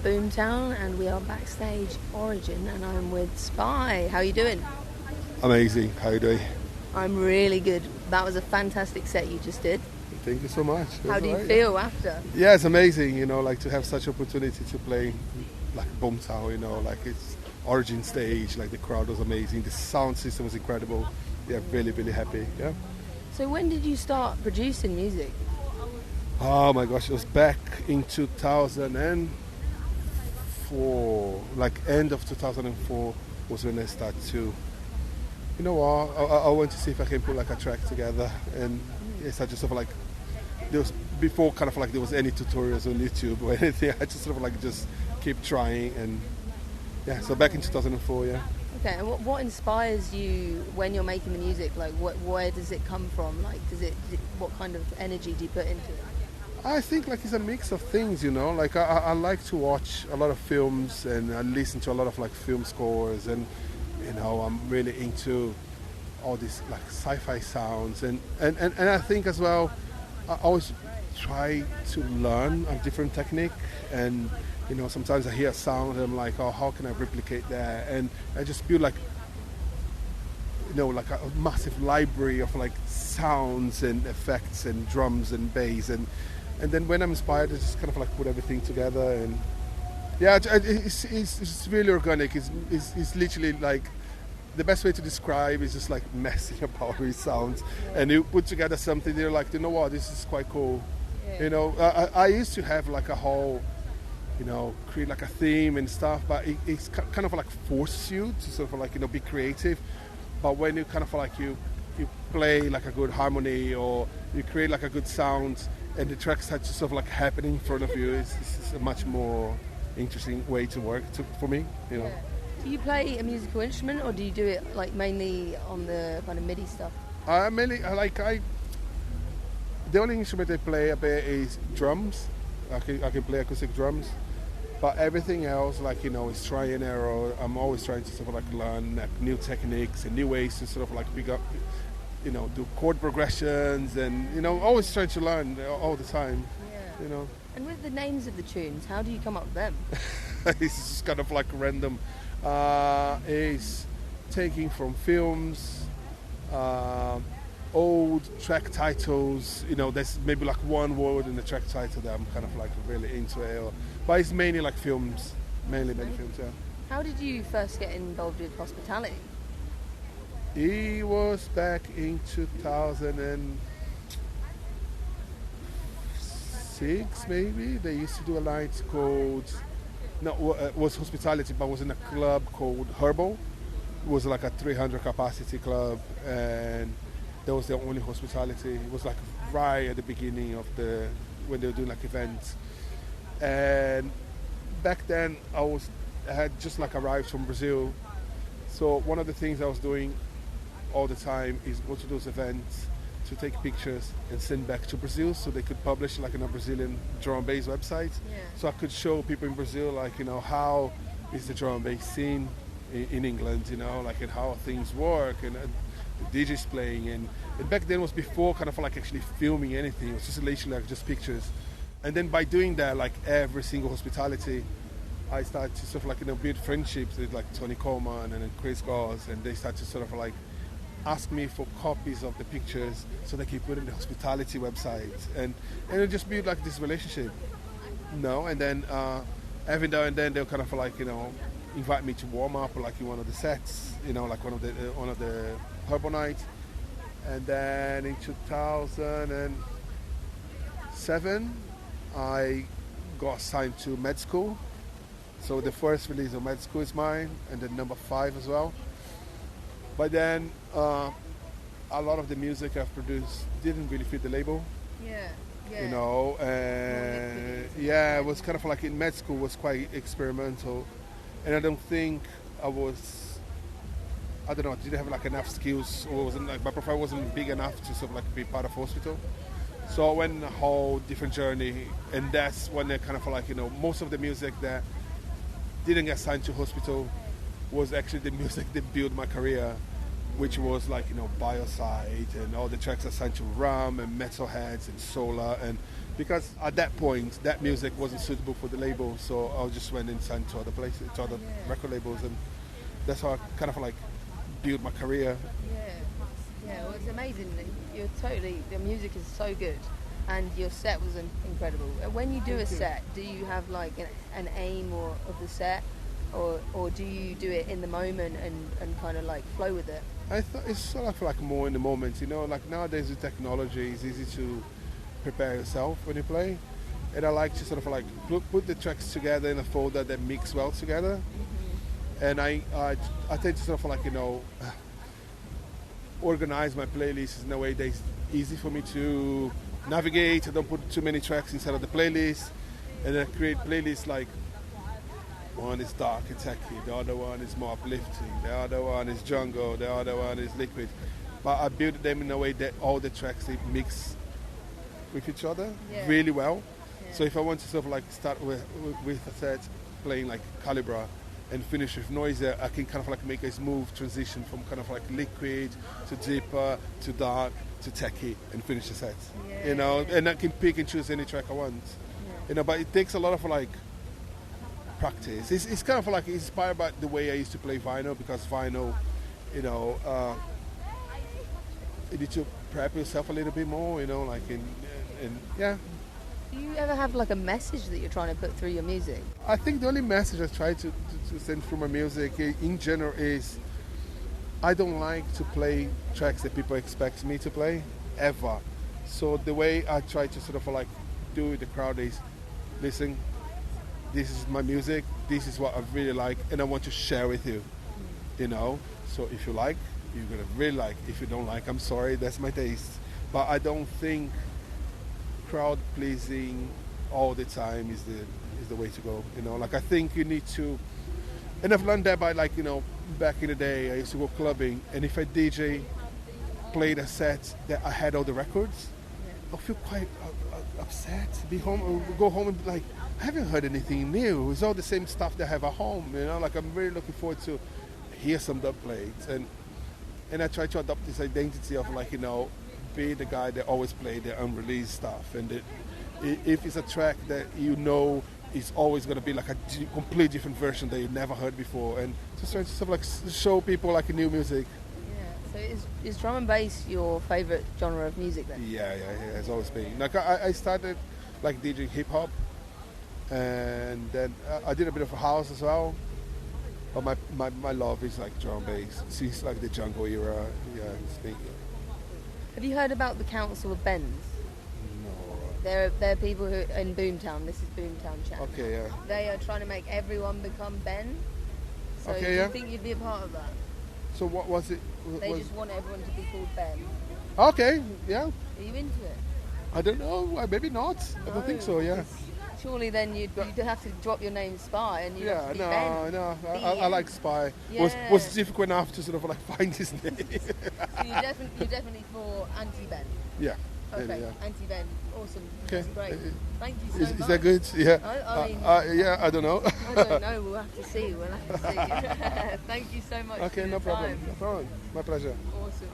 Boomtown, and we are backstage Origin, and I'm with S.P.Y. How are you doing? Amazing. How are you doing? I'm really good. That was a fantastic set you just did. Thank you so much. How do you feel after? Yeah, it's amazing, like to have such opportunity to play like Boomtown, like it's Origin stage, like the crowd was amazing, the sound system was incredible. Yeah, really, really happy, yeah. So when did you start producing music? Oh my gosh, it was back in 2004, like end of 2004 was when I started to, I want to see if I can put like a track together, and yes, I just sort of like, there was before kind of like there was any tutorials on YouTube or anything, I just sort of like just keep trying, and yeah, so back in 2004, yeah. Okay, and what inspires you when you're making the music? Like, where does it come from? Like, what kind of energy do you put into it? I think like it's a mix of things, like I like to watch a lot of films and I listen to a lot of like film scores, and I'm really into all these like sci-fi sounds, and I think as well I always try to learn a different technique, and sometimes I hear a sound and I'm like, oh, how can I replicate that? And I just feel like like a massive library of like sounds and effects and drums and bass, and then when I'm inspired, I just kind of like put everything together, and yeah, it's really organic. It's literally like the best way to describe is just like messing about with sounds, and you put together something. You're like, what, this is quite cool. Yeah. I used to have like a whole, create like a theme and stuff, but it's kind of like forces you to sort of like be creative. But when you kind of like you play like a good harmony, or you create like a good sound, and the tracks start to sort of like happen in front of you, it's a much more interesting way to work for me. Yeah. Do you play a musical instrument, or do you do it like mainly on the kind of MIDI stuff? The only instrument I play a bit is drums. I can play acoustic drums, but everything else, like is try and error. I'm always trying to sort of like learn like new techniques and new ways to sort of like pick up, do chord progressions, and always trying to learn all the time. Yeah. And with the names of the tunes, how do you come up with them? It's just kind of like random. It's taking from films, old track titles. There's maybe like one word in the track title that I'm kind of like really into it. But it's mainly like films, mainly films, yeah. How did you first get involved with hospitality? It was back in 2006, maybe. They used to do a night called, it was hospitality, but it was in a club called Howdo. It was like a 300 capacity club, and that was the only hospitality. It was like right at the beginning of when they were doing like events. And back then I had just like arrived from Brazil. So one of the things I was doing all the time is go to those events to take pictures and send back to Brazil, so they could publish like in a Brazilian drum and bass website. Yeah. So I could show people in Brazil like, how is the drum and bass scene in England, like, and how things work, and the DJs playing, and back then was before kind of like actually filming anything. It was just literally like just pictures. And then by doing that, like every single hospitality, I started to sort of like build friendships with like Tony Coleman and Chris Goss, and they started to sort of like ask me for copies of the pictures so they could put in the hospitality website, and it just build like this relationship. And then every now and then they'll kind of like invite me to warm up like in one of the sets, like one of the Howdo nights. And then in 2007 I got assigned to med school. So the first release of med school is mine, and then number 5 as well. But then a lot of the music I've produced didn't really fit the label. Yeah. And it was kind of like in med school was quite experimental, and I don't think I didn't have like enough skills, or wasn't like my profile wasn't big enough to sort of like be part of hospital. So I went on a whole different journey, and that's when they kind of like most of the music that didn't get signed to hospital was actually the music that built my career. which was like, you know, Bioside and all the tracks assigned to Ram and Metalheads and Solar. And because at that point, that music wasn't suitable for the label, so I just went and signed to other places, to other record labels, and that's how I kind of like built my career. Yeah, well, it's amazing. The music is so good, and your set was incredible. When you do a set, do you have like an aim of the set, or do you do it in the moment and kind of like flow with it? I thought it's sort of like more in the moment, you know, like nowadays with technology, it's easy to prepare yourself when you play, and I like to sort of like put the tracks together in a folder that mix well together. And I tend to sort of like, you know, organize my playlists in a way that's easy for me to navigate. I don't put too many tracks inside of the playlist, and then create playlists like one is dark and techy, the other one is more uplifting, the other one is jungle, the other one is liquid. But I build them in a way that all the tracks they mix with each other really well. Yeah. So if I want to sort of like start with a set playing like Calibra and finish with Noiser, I can kind of like make a smooth transition from kind of like liquid to deeper to dark to techie and finish the set. Yeah. You know, and I can pick and choose any track I want. Yeah. You know, but it takes a lot of like practice. It's kind of like inspired by the way I used to play vinyl, because vinyl, you know, you need to prep yourself a little bit more, you know, like and yeah. Do you ever have like a message that you're trying to put through your music? I think the only message I try to send through my music in general is I don't like to play tracks that people expect me to play, ever. So the way I try to sort of like do with the crowd is, listen, this is my music, this is what I really like, and I want to share with you, you know? So if you like, you're gonna really like. If you don't like, I'm sorry, that's my taste. But I don't think crowd pleasing all the time is the way to go, you know? Like I think you need to, and I've learned that by like, you know, back in the day I used to go clubbing, and if a DJ played a set that I had all the records, I feel quite upset. Go home and be like, I haven't heard anything new. It's all the same stuff that I have at home, you know? Like I'm really looking forward to hear some dub plates, and I try to adopt this identity of like, you know, be the guy that always play the unreleased stuff, and if it's a track that you know is always going to be like a completely different version that you never heard before, and just trying to sort of like show people like new music. So is drum and bass your favourite genre of music then? Yeah, it's always been. Like I started like DJing hip hop, and then I did a bit of house as well. But my love is like drum and bass since like the jungle era. Yeah, Have you heard about the Council of Bends? No. They're people who in Boomtown. This is Boomtown chat. Okay, yeah. They are trying to make everyone become Ben. So okay, do you think you'd be a part of that? So what was it? They just want everyone to be called Ben. Okay, yeah. Are you into it? I don't know. Maybe not. No, I don't think so. Yeah. Surely then you'd have to drop your name S.P.Y and you'd have to be Ben. No. I like S.P.Y. Yeah. Was difficult enough to sort of like find his name. So you're definitely for anti-Ben. Yeah. Okay, yeah. Anti-Ben. Awesome. Okay. That's great. Thank you so much. Is that good? Yeah. I mean, yeah, I don't know. I don't know. We'll have to see. Thank you so much. Okay, for no your problem. time. No problem. My pleasure. Awesome.